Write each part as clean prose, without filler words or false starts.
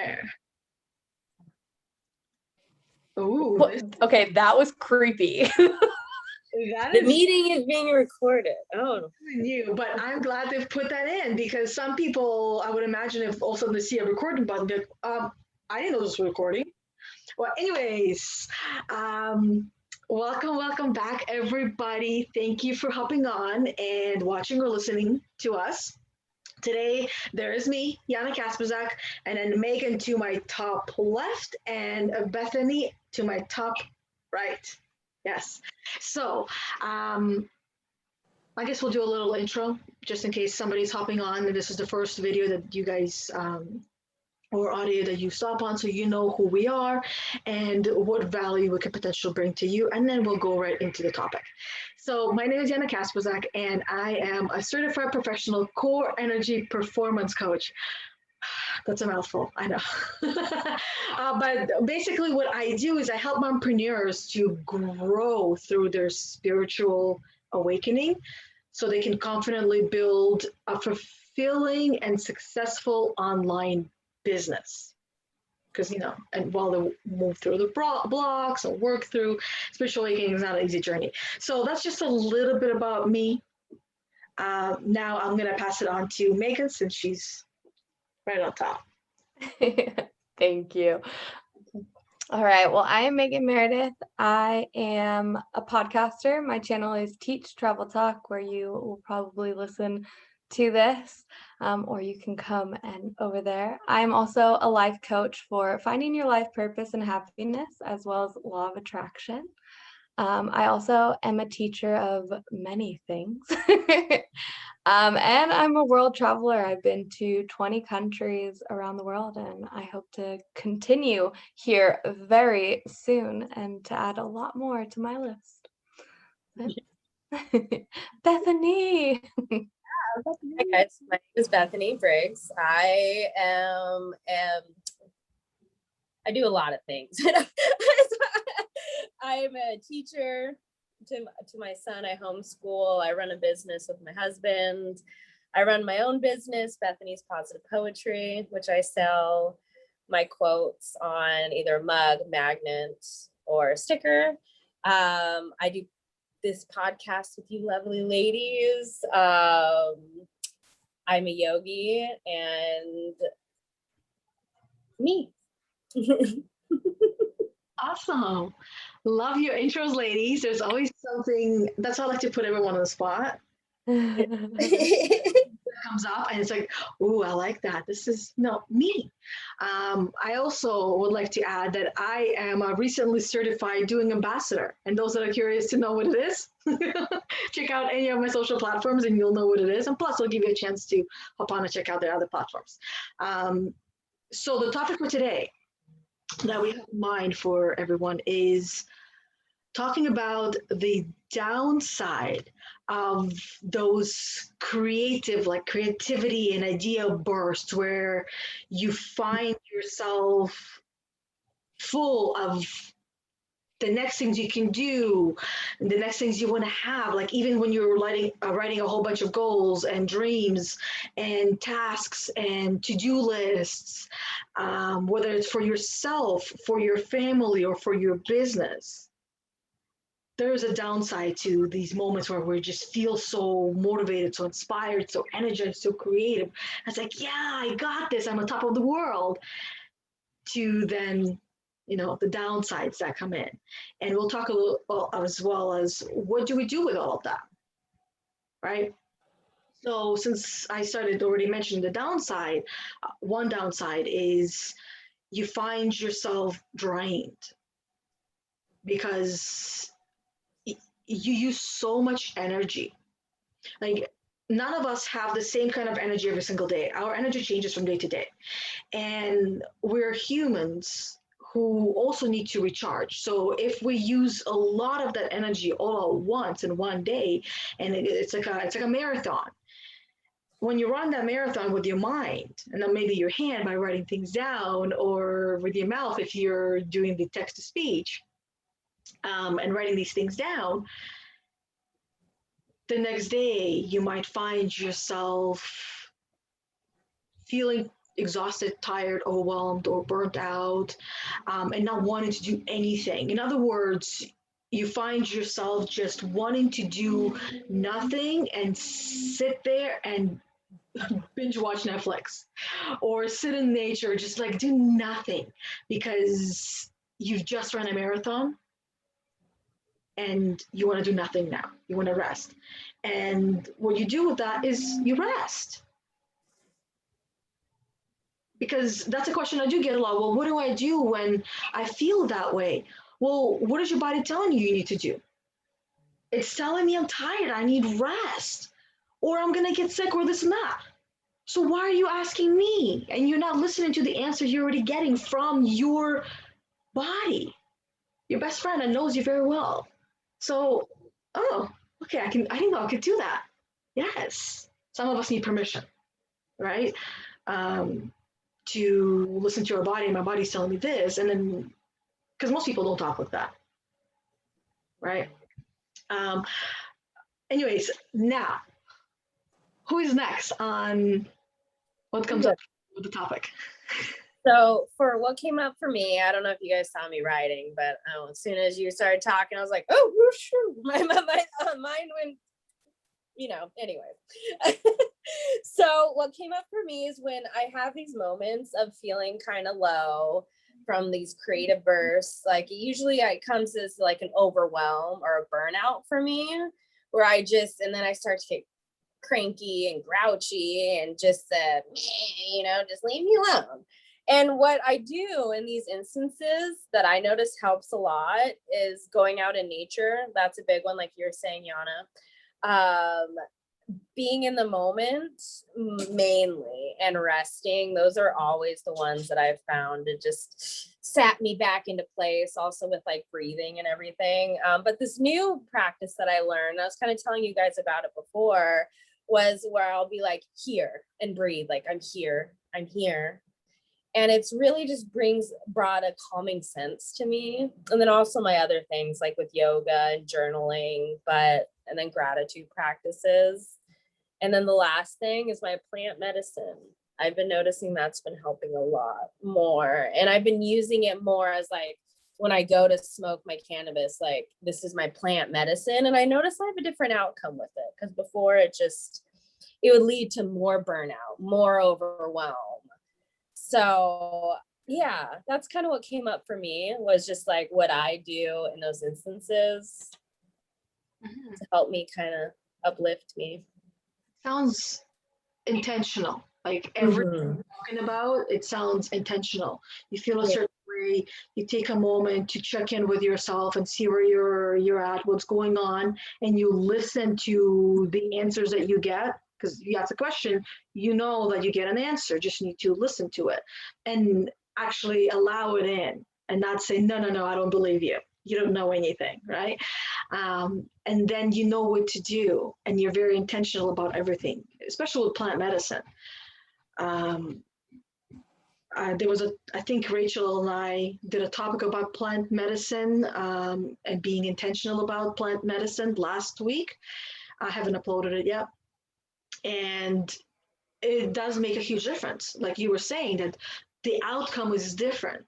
there. Ooh, okay, that was creepy. The meeting is being recorded. Oh, new, but I'm glad they've put that in, because some people, I would imagine, if all of a sudden they see a recording button, they're like, I didn't know this was recording. Well, anyways, welcome back, everybody. Thank you for hopping on and watching or listening to us. Today, there is me, Yana Kasprzak, and then Meagan to my top left, and Bethany to my top right. Yes. So, I guess we'll do a little intro just in case somebody's hopping on and this is the first video that you guys or audio that you stop on, so you know who we are and what value we could potentially bring to you, and then we'll go right into the topic. So my name is Yana Kasprzak, and I am a certified professional core energy performance coach. That's a mouthful, I know. But basically what I do is I help entrepreneurs to grow through their spiritual awakening so they can confidently build a fulfilling and successful online business. Because, and while they move through the blocks or work through, spiritual awakening is not an easy journey. So that's just a little bit about me. Now I'm going to pass it on to Meagan, since she's right on top. Thank you. All right. Well, I am Meagan Meredith. I am a podcaster. My channel is Teach Travel Talk, where you will probably listen to this, or you can come and over there. I'm also a life coach for finding your life purpose and happiness, as well as law of attraction. I also am a teacher of many things. And I'm a world traveler. I've been to 20 countries around the world, and I hope to continue here very soon and to add a lot more to my list. Bethany. Hi guys, my name is Bethany Briggs. I do a lot of things. I'm a teacher to my son. I homeschool. I run a business with my husband. I run my own business, Bethany's Positive Poetry, which I sell my quotes on either a mug, magnet, or a sticker. I do this podcast with you lovely ladies. I'm a yogi, and me. Awesome. Love your intros, ladies. There's always something, that's how I like to put everyone on the spot. That comes up and it's like, ooh, I like that. This is me. I also would like to add that I am a recently certified doing ambassador. And those that are curious to know what it is, check out any of my social platforms and you'll know what it is. And plus, it'll give you a chance to hop on and check out their other platforms. So the topic for today that we have in mind for everyone is talking about the downside of those creativity and idea bursts where you find yourself full of the next things you can do, the next things you want to have, like even when you're writing a whole bunch of goals and dreams and tasks and to-do lists, whether it's for yourself, for your family, or for your business. There's a downside to these moments where we just feel so motivated, so inspired, so energized, so creative. It's like, yeah, I got this, I'm on top of the world. To then, the downsides that come in. And we'll talk a little as well as what do we do with all of that, right? So since I started already mentioning the downside, one downside is you find yourself drained because you use so much energy. Like none of us have the same kind of energy every single day. Our energy changes from day to day. And we're humans who also need to recharge. So if we use a lot of that energy all at once in one day, and it's like a marathon. When you run that marathon with your mind, and then maybe your hand by writing things down, or with your mouth if you're doing the text to speech, and writing these things down, the next day you might find yourself feeling exhausted, tired, overwhelmed, or burnt out, and not wanting to do anything. In other words, you find yourself just wanting to do nothing and sit there and binge watch Netflix or sit in nature, just like do nothing because you've just run a marathon and you want to do nothing now. You want to rest. And what you do with that is you rest. Because that's a question I do get a lot. Well, what do I do when I feel that way? Well, what is your body telling you need to do? It's telling me I'm tired, I need rest, or I'm going to get sick, or this and that. So why are you asking me? And you're not listening to the answer you're already getting from your body, your best friend that knows you very well. So, oh, okay, I didn't know I could do that. Yes. Some of us need permission, right? To listen to our body. My body's telling me this. And then, because most people don't talk like that, right? Anyways, now, who is next on what comes up with the topic? So for what came up for me, I don't know if you guys saw me writing, but as soon as you started talking, I was like, oh, whoosh, my mind went, anyway. So what came up for me is when I have these moments of feeling kind of low from these creative bursts, like usually it comes as like an overwhelm or a burnout for me, where and then I start to get cranky and grouchy and just said, just leave me alone. And what I do in these instances that I notice helps a lot is going out in nature. That's a big one, like you're saying, Yana. Being in the moment mainly and resting. Those are always the ones that I've found to just sat me back into place, also with like breathing and everything. But this new practice that I learned, I was kind of telling you guys about it before, was where I'll be like here and breathe, like I'm here. And it's really just brought a calming sense to me. And then also my other things like with yoga and journaling, and then gratitude practices. And then the last thing is my plant medicine. I've been noticing that's been helping a lot more. And I've been using it more as like, when I go to smoke my cannabis, like this is my plant medicine. And I notice I have a different outcome with it. Because before it would lead to more burnout, more overwhelm. So yeah, that's kind of what came up for me, was just like what I do in those instances to help me kind of uplift me. Sounds intentional. Like everything we're talking about, it sounds intentional. You feel a certain way, you take a moment to check in with yourself and see where you're at, what's going on, and you listen to the answers that you get. Because you ask a question, you know that you get an answer, just need to listen to it and actually allow it in and not say, no, I don't believe you. You don't know anything, right? And then you know what to do and you're very intentional about everything, especially with plant medicine. I think Rachel and I did a topic about plant medicine and being intentional about plant medicine last week. I haven't uploaded it yet. And it does make a huge difference. Like you were saying, that the outcome is different.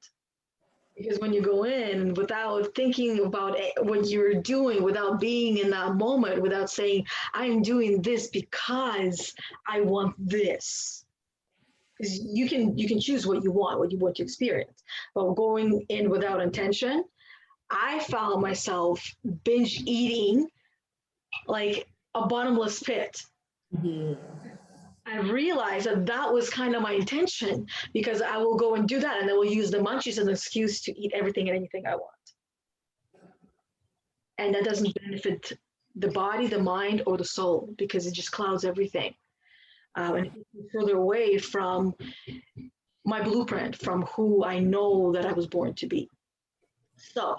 Because when you go in without thinking about what you're doing, without being in that moment, without saying, I'm doing this because I want this. Because you can choose what you want to experience. But going in without intention, I found myself binge eating like a bottomless pit. I realized that was kind of my intention, because I will go and do that and I will use the munchies as an excuse to eat everything and anything I want. And that doesn't benefit the body, the mind, or the soul, because it just clouds everything. And it gets me further away from my blueprint, from who I know that I was born to be. So,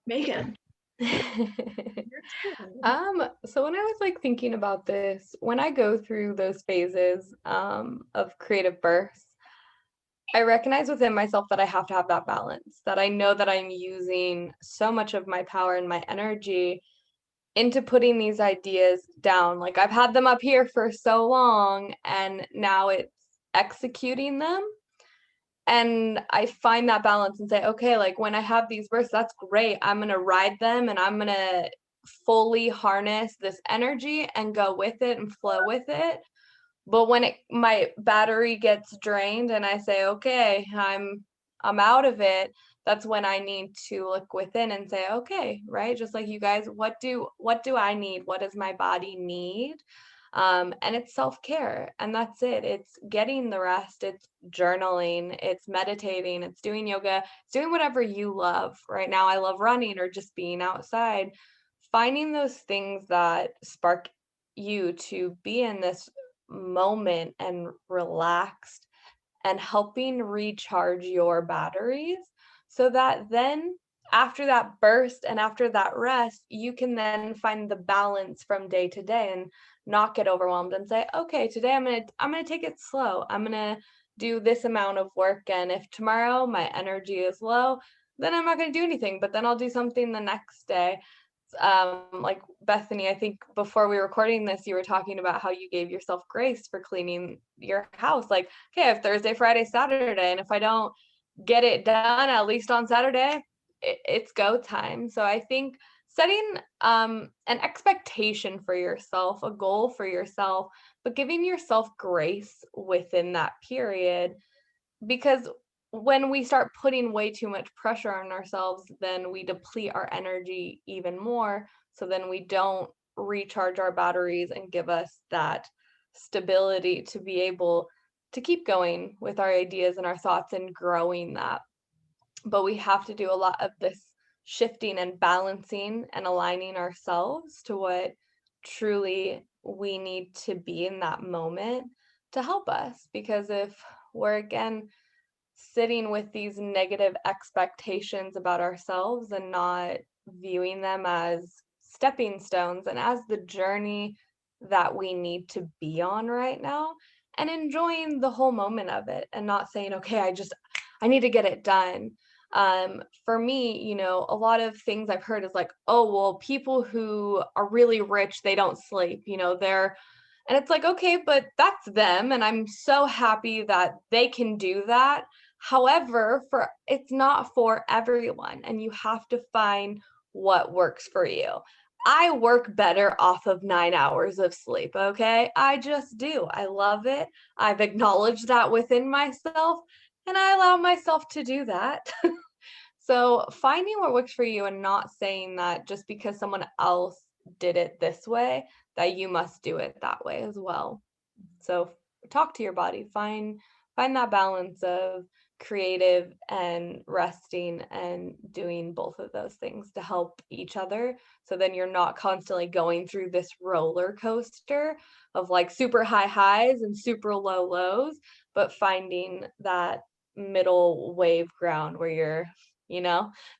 Meagan. So when I was like thinking about this, when I go through those phases of creative bursts, I recognize within myself that I have to have that balance, that I know that I'm using so much of my power and my energy into putting these ideas down. Like I've had them up here for so long, and now it's executing them. And I find that balance and say, okay, like when I have these bursts, that's great. I'm going to ride them and I'm going to fully harness this energy and go with it and flow with it. But when my battery gets drained and I say, okay, I'm out of it, that's when I need to look within and say, okay, right? Just like you guys, what do I need? What does my body need? And it's self-care, and that's it. It's getting the rest, it's journaling, it's meditating, it's doing yoga, it's doing whatever you love. Right now, I love running or just being outside. Finding those things that spark you to be in this moment and relaxed, and helping recharge your batteries, so that then after that burst and after that rest, you can then find the balance from day to day and not get overwhelmed and say, okay, today I'm going to take it slow. I'm going to do this amount of work, and if tomorrow my energy is low, then I'm not going to do anything, but then I'll do something the next day. Like Bethany, I think before we were recording this, you were talking about how you gave yourself grace for cleaning your house. Like, okay, I have Thursday, Friday, Saturday, and if I don't get it done at least on Saturday, it's go time. So I think setting an expectation for yourself, a goal for yourself, but giving yourself grace within that period, because when we start putting way too much pressure on ourselves, then we deplete our energy even more. So then we don't recharge our batteries and give us that stability to be able to keep going with our ideas and our thoughts and growing that. But we have to do a lot of this shifting and balancing and aligning ourselves to what truly we need to be in that moment to help us. Because if we're again sitting with these negative expectations about ourselves and not viewing them as stepping stones and as the journey that we need to be on right now, and enjoying the whole moment of it and not saying, okay, I need to get it done. For me, a lot of things I've heard is like, oh, well, people who are really rich, they don't sleep, and it's like, okay, but that's them. And I'm so happy that they can do that. However, it's not for everyone, and you have to find what works for you. I work better off of 9 hours of sleep, okay? I just do. I love it. I've acknowledged that within myself, and I allow myself to do that. So finding what works for you and not saying that just because someone else did it this way, that you must do it that way as well. So talk to your body, find that balance of creative and resting and doing both of those things to help each other. So then you're not constantly going through this roller coaster of like super high highs and super low lows, but finding that middle wave ground where you're,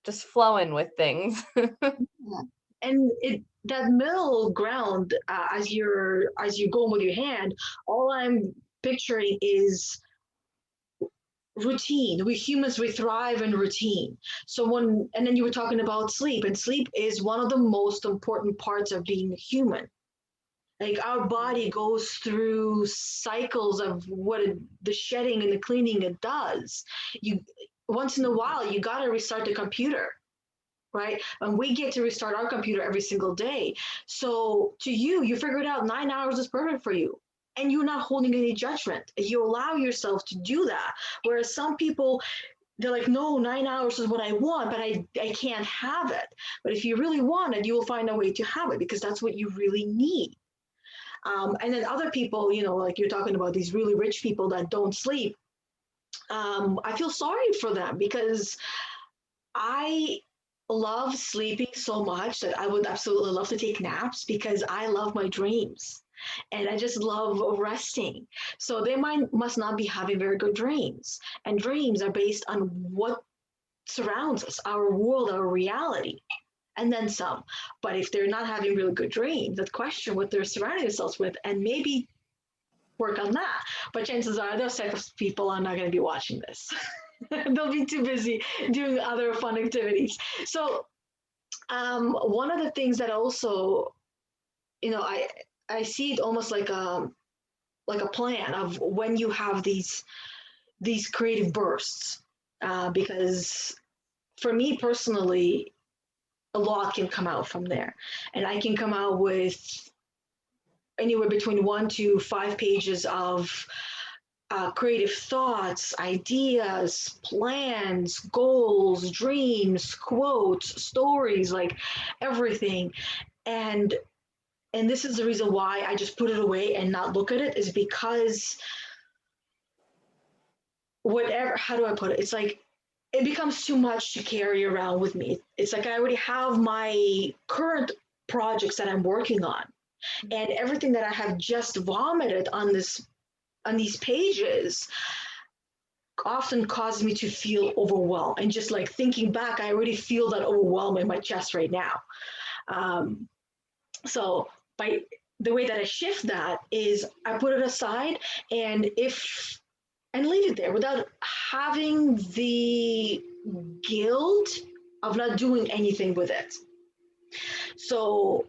just flowing with things. Yeah. And that middle ground, as you're going with your hand, all I'm picturing is routine. We humans, we thrive in routine. So and then you were talking about sleep, and sleep is one of the most important parts of being a human. Like our body goes through cycles of the shedding and the cleaning it does. You once in a while you got to restart the computer, right? And we get to restart our computer every single day. So to you figured out 9 hours is perfect for you. And you're not holding any judgment. You allow yourself to do that. Whereas some people, they're like, no, 9 hours is what I want, but I can't have it. But if you really want it, you will find a way to have it because that's what you really need. And then other people, like you're talking about these really rich people that don't sleep. I feel sorry for them because I love sleeping so much that I would absolutely love to take naps because I love my dreams and I just love resting. So they must not be having very good dreams. And dreams are based on what surrounds us, our world, our reality, and then some. But if they're not having really good dreams, let's question what they're surrounding themselves with and maybe work on that. But chances are those type of people are not going to be watching this. They'll be too busy doing other fun activities. So one of the things that also, I see it almost like like a plan of when you have these creative bursts, because for me personally, a lot can come out from there, and I can come out with anywhere between 1 to 5 pages of creative thoughts, ideas, plans, goals, dreams, quotes, stories, like everything. And this is the reason why I just put it away and not look at it, is because whatever, how do I put it? It's like it becomes too much to carry around with me. It's like I already have my current projects that I'm working on, and everything that I have just vomited on these pages often causes me to feel overwhelmed. And just like thinking back, I already feel that overwhelm in my chest right now. So by the way that I shift that is I put it aside, and leave it there without having the guilt of not doing anything with it. So,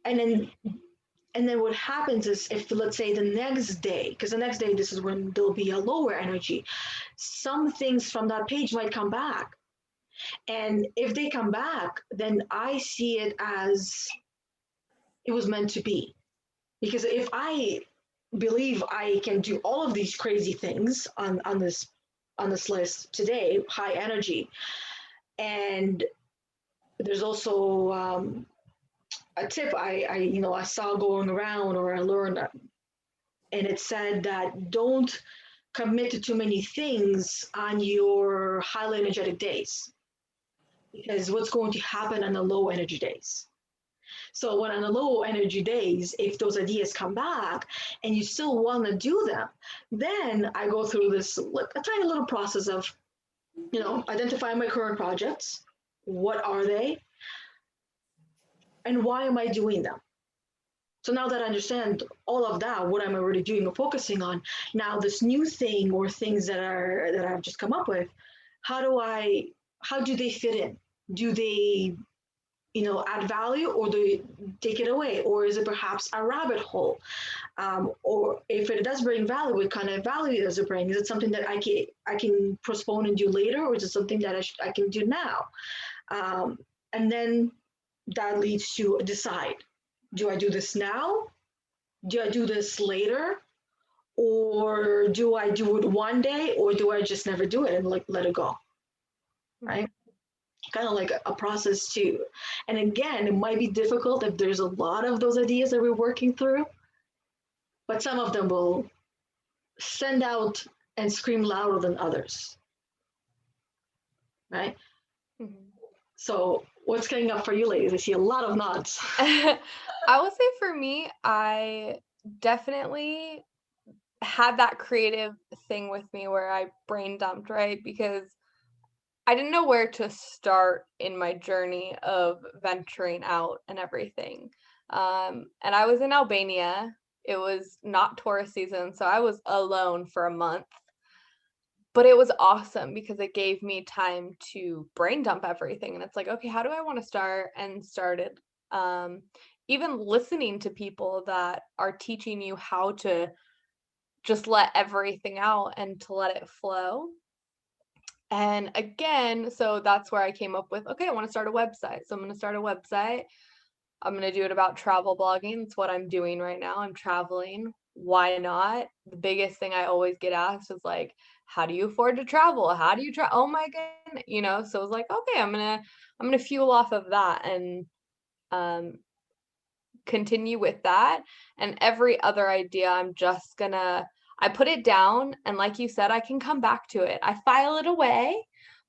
and then what happens is, if let's say the next day, because the next day this is when there'll be a lower energy, some things from that page might come back. And if they come back, then I see it as it was meant to be. Because if I believe I can do all of these crazy things on this list today, high energy, and there's also a tip I saw going around, or I learned, and it said that don't commit to too many things on your highly energetic days, because what's going to happen on the low energy days. So when on the low energy days, if those ideas come back and you still want to do them, then I go through this a tiny little process of, identifying my current projects. What are they? And why am I doing them? So now that I understand all of that, what I'm already doing or focusing on, now this new thing or things that I've just come up with, how do they fit in? Do they add value, or do you take it away? Or is it perhaps a rabbit hole? Or if it does bring value, what kind of value does it bring? Is it something that I can postpone and do later, or is it something that I can do now? And then that leads to decide, do I do this now? Do I do this later? Or do I do it one day, or do I just never do it and let it go? Right? Kind of like a process too. And again, it might be difficult if there's a lot of those ideas that we're working through, but some of them will send out and scream louder than others. Right? Mm-hmm. So what's coming up for you ladies? I see a lot of nods. I will say for me, I definitely had that creative thing with me where I brain dumped, right? Because I didn't know where to start in my journey of venturing out and everything. And I was in Albania. It was not tourist season, so I was alone for a month. But it was awesome because it gave me time to brain dump everything. And it's like, okay, how do I want to start? And started even listening to people that are teaching you how to just let everything out and to let it flow. And again, so that's where I came up with, okay, I want to start a website. So I'm going to start a website. I'm going to do it about travel blogging. It's what I'm doing right now. I'm traveling. Why not? The biggest thing I always get asked is like, how do you afford to travel? How do you try? Oh my goodness, so it was like, okay, I'm going to fuel off of that and continue with that. And every other idea, I put it down, and like you said, I can come back to it. I file it away,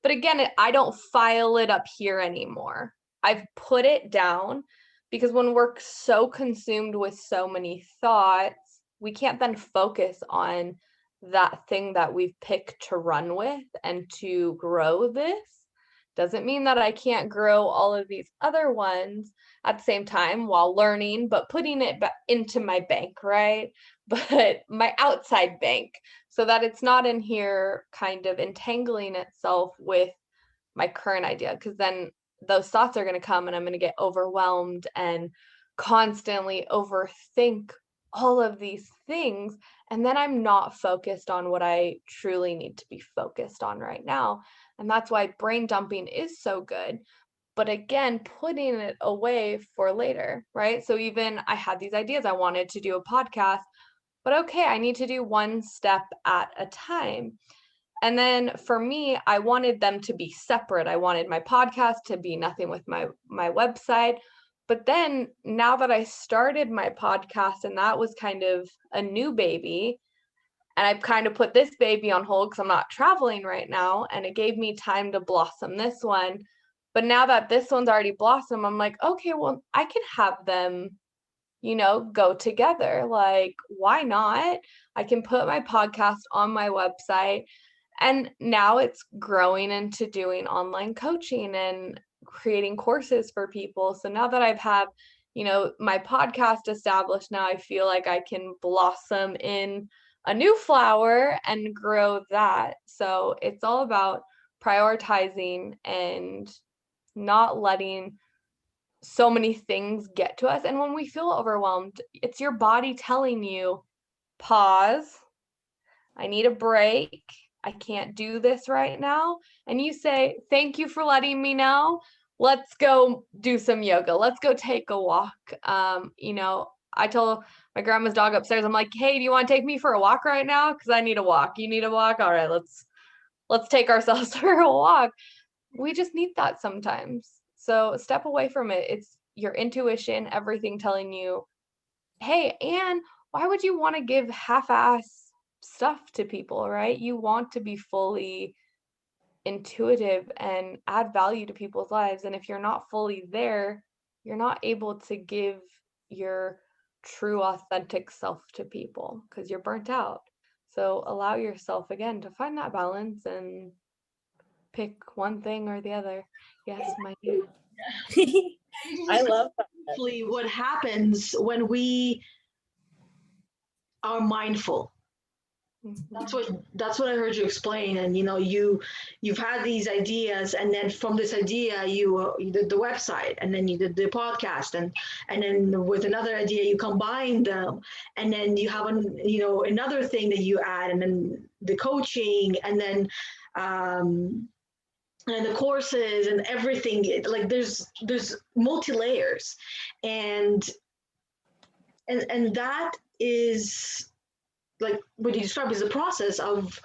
but again, I don't file it up here anymore. I've put it down because when we're so consumed with so many thoughts, we can't then focus on that thing that we've picked to run with and to grow this. Doesn't mean that I can't grow all of these other ones at the same time while learning, but putting it into my bank, right? But my outside bank, so that it's not in here kind of entangling itself with my current idea, because then those thoughts are going to come and I'm going to get overwhelmed and constantly overthink all of these things. And then I'm not focused on what I truly need to be focused on right now. And that's why brain dumping is so good. But again, putting it away for later, right? So even I had these ideas, I wanted to do a podcast, but okay, I need to do one step at a time. And then for me, I wanted them to be separate. I wanted my podcast to be nothing with my website. But then now that I started my podcast and that was kind of a new baby, and I've kind of put this baby on hold because I'm not traveling right now, and it gave me time to blossom this one. But now that this one's already blossomed, I'm like, okay, well, I can have them, go together. Like, why not? I can put my podcast on my website. And now it's growing into doing online coaching and creating courses for people. So now that I've had, my podcast established, now I feel like I can blossom in a new flower and grow that. So it's all about prioritizing and not letting so many things get to us. And when we feel overwhelmed, it's your body telling you, pause, I need a break. I can't do this right now. And you say, thank you for letting me know. Let's go do some yoga. Let's go take a walk. I told my grandma's dog upstairs, I'm like, hey, do you want to take me for a walk right now? Because I need a walk. You need a walk? All right, let's take ourselves for a walk. We just need that sometimes. So step away from it. It's your intuition, everything telling you, hey, and why would you want to give half-ass stuff to people, right? You want to be fully intuitive and add value to people's lives. And if you're not fully there, you're not able to give your true, authentic self to people because you're burnt out. So allow yourself again to find that balance and pick one thing or the other. Yes, my dear. I love that. What happens when we are mindful. That's what I heard you explain. And you've had these ideas, and then from this idea you did the website, and then you did the podcast, and then with another idea you combine them, and then you have another thing that you add, and then the coaching, and then the courses and everything. Like there's multi layers, and that is like what you described is the process of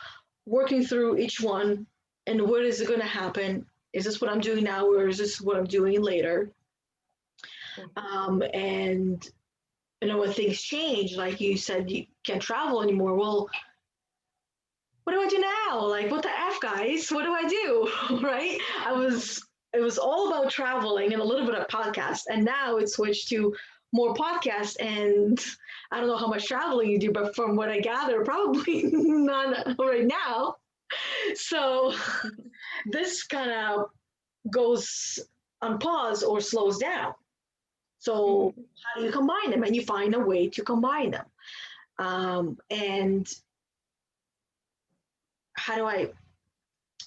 working through each one, and what is it going to happen? Is this what I'm doing now, or is this what I'm doing later? And when things change, like you said, you can't travel anymore. Well, what do I do now? Like, what the F, guys? What do I do? Right? It was all about traveling and a little bit of podcast, and now it's switched to more podcasts, and I don't know how much traveling you do, but from what I gather, probably none right now. So this kind of goes on pause or slows down. So how do you combine them? And you find a way to combine them. And how do I?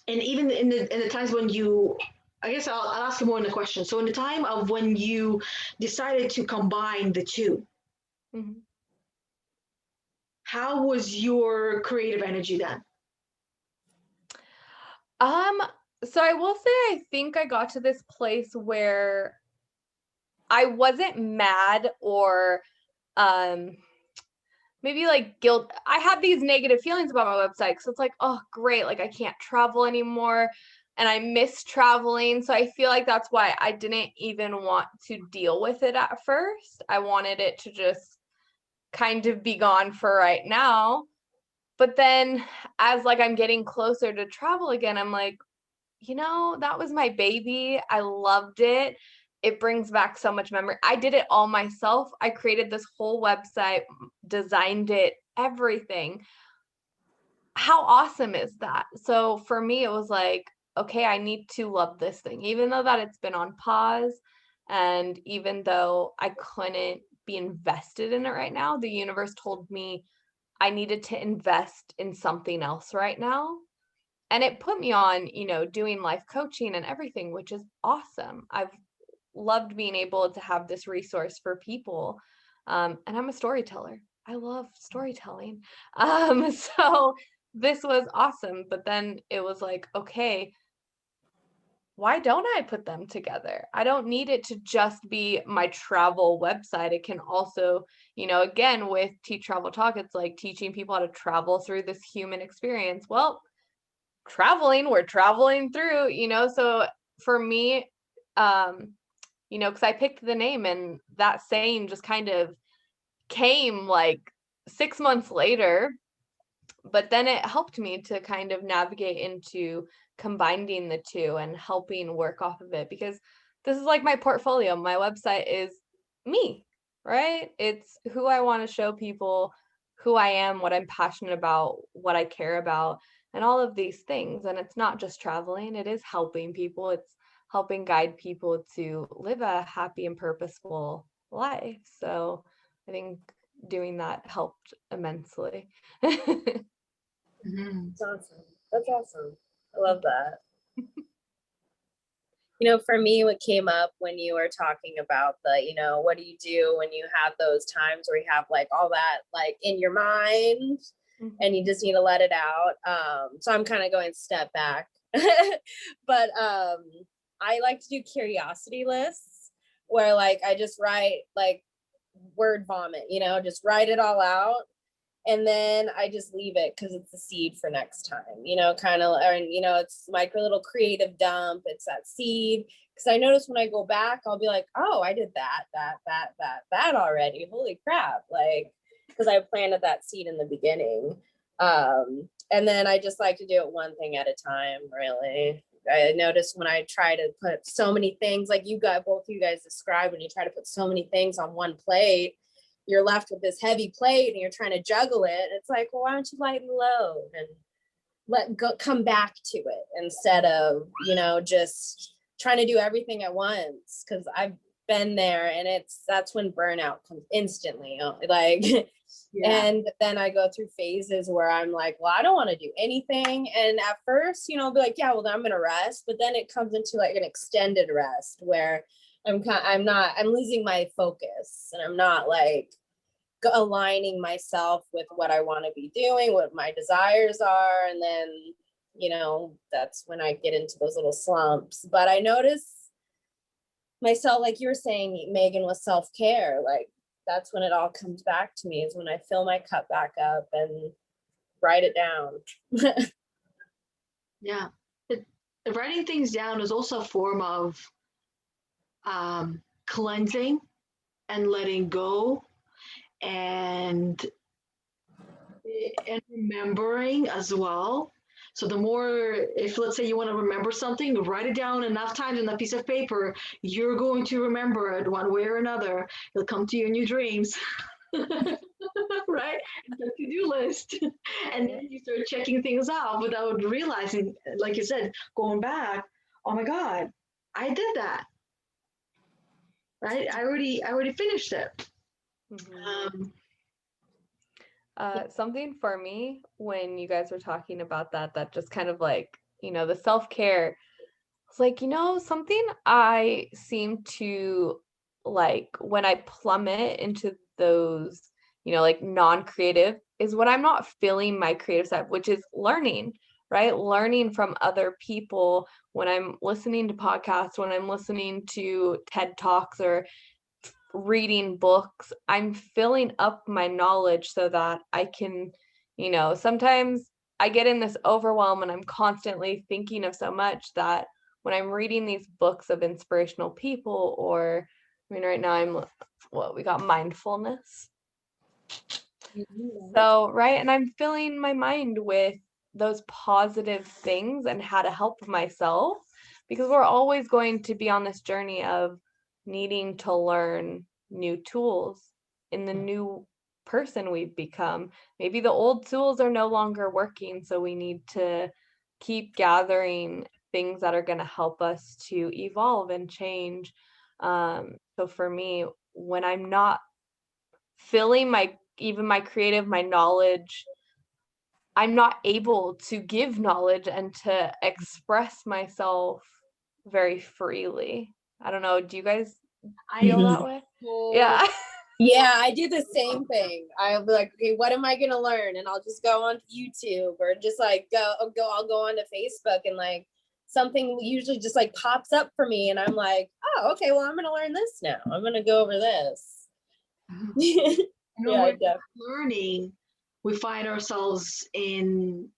And even in the times when you, I guess I'll ask you more in the question. So in the time of when you decided to combine the two, how was your creative energy then? So I will say I think I got to this place where I wasn't mad or maybe like guilt. I had these negative feelings about my website. So it's like, oh, great. Like I can't travel anymore and I miss traveling. So I feel like that's why I didn't even want to deal with it at first. I wanted it to just kind of be gone for right now. But then as like I'm getting closer to travel again, I'm like, that was my baby. I loved it. It brings back so much memory. I did it all myself. I created this whole website, designed it, everything. How awesome is that? So for me, it was like, okay, I need to love this thing, even though that it's been on pause. And even though I couldn't be invested in it right now, the universe told me I needed to invest in something else right now. And it put me on, doing life coaching and everything, which is awesome. I've loved being able to have this resource for people. And I'm a storyteller. I love storytelling. So this was awesome. But then it was like, okay, why don't I put them together? I don't need it to just be my travel website. It can also, again, with Teach Travel Talk, it's like teaching people how to travel through this human experience. Well, we're traveling through, so for me, because I picked the name and that saying just kind of came like 6 months later, but then it helped me to kind of navigate into combining the two and helping work off of it, because this is like my portfolio. My website is me, right? It's who I want to show people, who I am, what I'm passionate about, what I care about, and all of these things. And it's not just traveling, it is helping people. It's helping guide people to live a happy and purposeful life. So I think doing that helped immensely. Mhm. That's awesome. That's awesome. I love that. For me, what came up when you were talking about what do you do when you have those times where you have like all that like in your mind and you just need to let it out. So I'm kind of going step back, but I like to do curiosity lists where like I just write like word vomit, just write it all out. And then I just leave it because it's a seed for next time, kind of, and it's like a little creative dump. It's that seed. Because I notice when I go back, I'll be like, oh, I did that already. Holy crap. Like, because I planted that seed in the beginning. And then I just like to do it one thing at a time, really. I noticed when I try to put so many things, like both you guys described, when you try to put so many things on one plate, you're left with this heavy plate and you're trying to juggle it. It's like, well, why don't you lighten the load and come back to it instead of, just trying to do everything at once. Cause I've been there and that's when burnout comes instantly. Like, yeah. And then I go through phases where I'm like, well, I don't want to do anything. And at first, I'll be like, yeah, well, then I'm going to rest. But then it comes into like an extended rest where I'm losing my focus and I'm not like aligning myself with what I want to be doing, what my desires are. And then, that's when I get into those little slumps. But I notice myself, like you were saying, Meagan, with self-care, like that's when it all comes back to me, is when I fill my cup back up and write it down. Yeah. Writing things down is also a form of cleansing and letting go and remembering as well. So the more, if let's say you want to remember something, write it down enough times on a piece of paper, you're going to remember it one way or another. It'll come to you in your dreams. Right? It's a to-do list. And then you start checking things off without realizing, like you said, going back, oh my God, I did that. Right? I already finished it. Mm-hmm. Something for me when you guys were talking about that just kind of like, the self-care, it's like, something I seem to like when I plummet into those, like non-creative, is when I'm not feeling my creative side, which is learning, right? Learning from other people, when I'm listening to podcasts, when I'm listening to TED Talks or reading books, I'm filling up my knowledge so that I can, sometimes I get in this overwhelm and I'm constantly thinking of so much that when I'm reading these books of inspirational people, or right now we got mindfulness. So, right. And I'm filling my mind with those positive things and how to help myself, because we're always going to be on this journey of needing to learn new tools in the new person we've become. Maybe the old tools are no longer working, so we need to keep gathering things that are going to help us to evolve and change. So for me, when I'm not filling my creative, my knowledge, I'm not able to give knowledge and to express myself very freely. I don't know. Do you guys feel that way? Cool. Yeah. Yeah, I do the same thing. I'll be like, okay, what am I gonna learn? And I'll just go on YouTube or just like I'll go onto Facebook and like something usually just like pops up for me and I'm like, oh, okay, well, I'm gonna learn this now. I'm gonna go over this. Yeah, When we're learning, we find ourselves in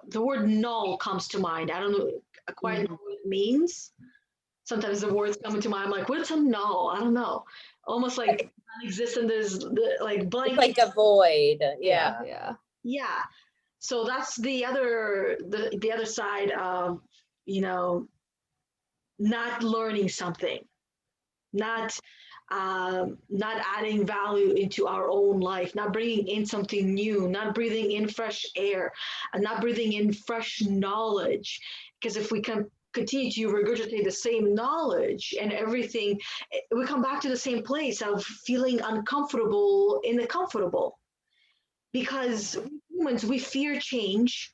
the word null comes to mind. I don't know quite know what it means. Sometimes the words come into mind. I'm like, what's a null? I don't know. Almost like non-existent. There's like blank. It's like a void. Yeah. Yeah. Yeah. So that's the other side of, not learning something, not not adding value into our own life, not bringing in something new, not breathing in fresh air, and not breathing in fresh knowledge. Because if we can continue to regurgitate the same knowledge and everything, we come back to the same place of feeling uncomfortable in the comfortable. Because humans, we fear change,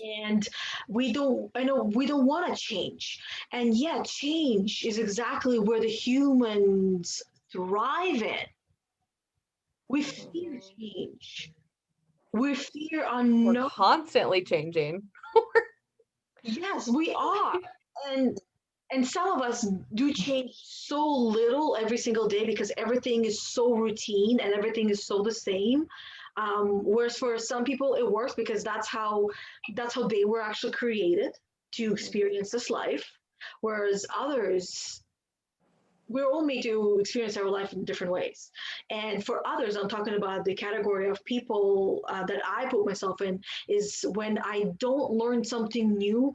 and we don't want to change, and yet change is exactly where the humans thrive in. We fear change, we fear We're unknown. constantly changing. Yes, we are. And some of us do change so little every single day because everything is so routine and everything is so the same. Whereas for some people it works because that's how they were actually created to experience this life. Whereas others, we're all made to experience our life in different ways. And for others, I'm talking about the category of people that I put myself in, is when I don't learn something new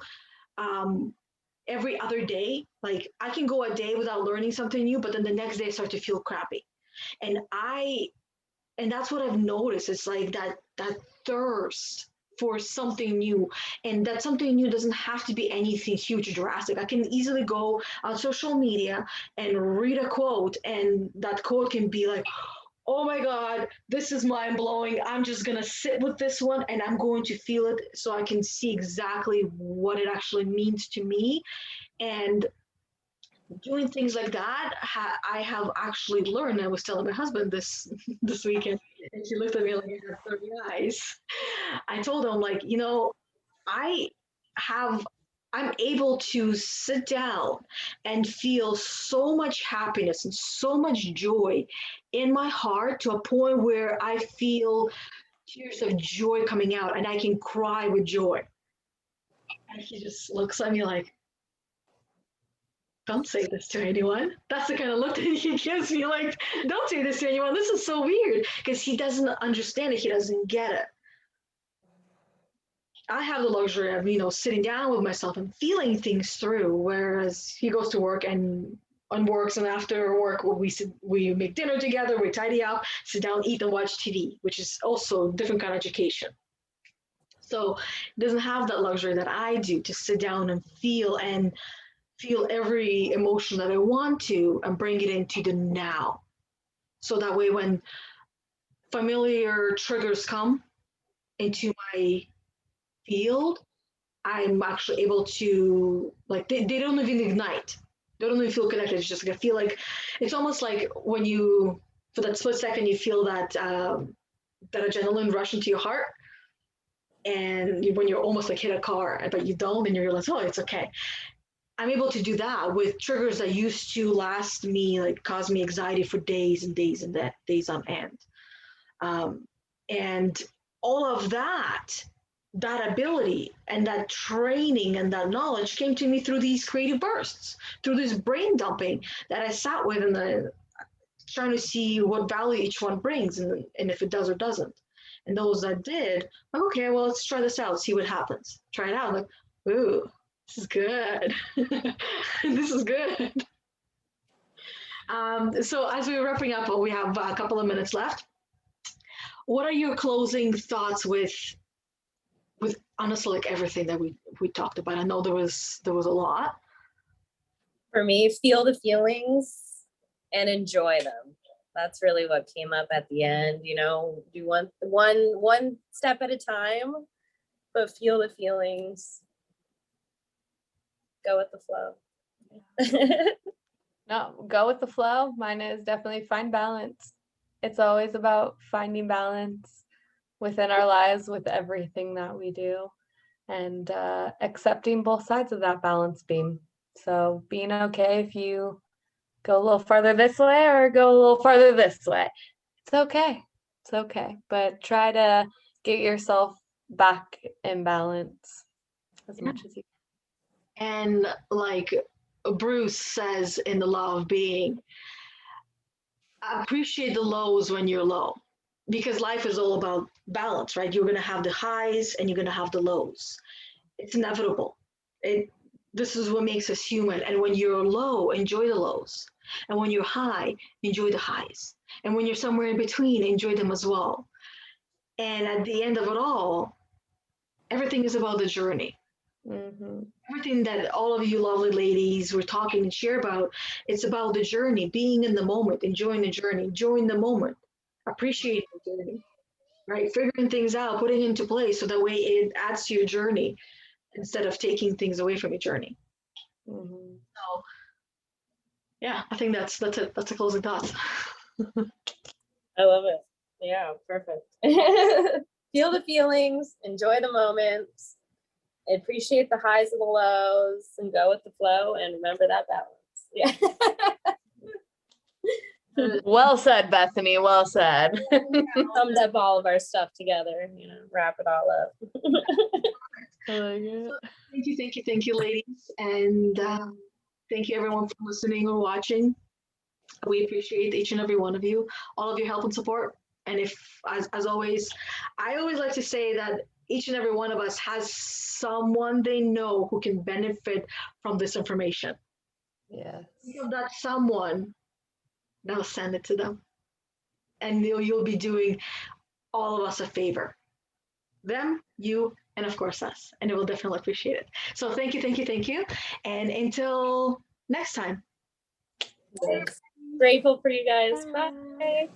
um, every other day. Like I can go a day without learning something new, but then the next day I start to feel crappy. And that's what I've noticed. It's like that thirst for something new. And that something new doesn't have to be anything huge or drastic. I can easily go on social media and read a quote, and that quote can be like, oh my God, this is mind blowing. I'm just going to sit with this one and I'm going to feel it so I can see exactly what it actually means to me. And doing things like that, I have actually learned. I was telling my husband this this weekend, and he looked at me like I had 30 eyes. I told him, like, I have I'm able to sit down and feel so much happiness and so much joy in my heart to a point where I feel tears of joy coming out and I can cry with joy. And he just looks at me like, don't say this to anyone. That's the kind of look that he gives me, like, don't say this to anyone. This is so weird because he doesn't understand it. He doesn't get it. I have the luxury of, sitting down with myself and feeling things through, whereas he goes to work and works, and after work we make dinner together, we tidy up, sit down, eat, and watch TV, which is also a different kind of education. So he doesn't have that luxury that I do to sit down and feel every emotion that I want to and bring it into the now. So that way, when familiar triggers come into my field, I'm actually able to, like, they don't even ignite. They don't even feel connected. It's just like I feel like it's almost like when you, for that split second, you feel that adrenaline rush into your heart. And when you're almost like hit a car, but you don't, and you realize, oh, it's okay. I'm able to do that with triggers that used to last me, like cause me anxiety for days and days and days on end. And all of that ability and that training and that knowledge came to me through these creative bursts, through this brain dumping that I sat with and trying to see what value each one brings and if it does or doesn't. And those that did, like, okay, well, let's try this out, see what happens. Try it out. Like, ooh, this is good. This is good. So as we're wrapping up, we have a couple of minutes left. What are your closing thoughts with honestly, like everything that we talked about? I know there was a lot. For me, feel the feelings and enjoy them. That's really what came up at the end. Do one step at a time, but feel the feelings. Go with the flow. No, go with the flow. Mine is definitely find balance. It's always about finding balance within our lives with everything that we do, and accepting both sides of that balance beam. So being okay if you go a little farther this way or go a little farther this way. It's okay. It's okay. But try to get yourself back in balance as much as you And like Bruce says in The Law of Being, appreciate the lows when you're low, because life is all about balance, right? You're going to have the highs and you're going to have the lows. It's inevitable. This is what makes us human. And when you're low, enjoy the lows. And when you're high, enjoy the highs. And when you're somewhere in between, enjoy them as well. And at the end of it all, everything is about the journey. Mm-hmm. Everything that all of you lovely ladies were talking and share about, it's about the journey, being in the moment, enjoying the journey, enjoying the moment, appreciating the journey, right? Figuring things out, putting into place so that way it adds to your journey instead of taking things away from your journey. Mm-hmm. So yeah, I think that's it. That's a closing thoughts. I love it. Yeah, perfect. Feel the feelings, enjoy the moments, appreciate the highs and the lows, and go with the flow, and remember that balance. Yeah. Well said, Bethany. Well said. Summed up all of our stuff together, wrap it all up. I like it. Thank you, ladies. And thank you everyone for listening or watching. We appreciate each and every one of you, all of your help and support. And if, as always, I always like to say that each and every one of us has someone they know who can benefit from this information. Yes. Think of that someone, now send it to them. And you'll be doing all of us a favor. Them, you, and of course us. And it will definitely appreciate it. So thank you. And until next time. Yes. Grateful for you guys. Bye.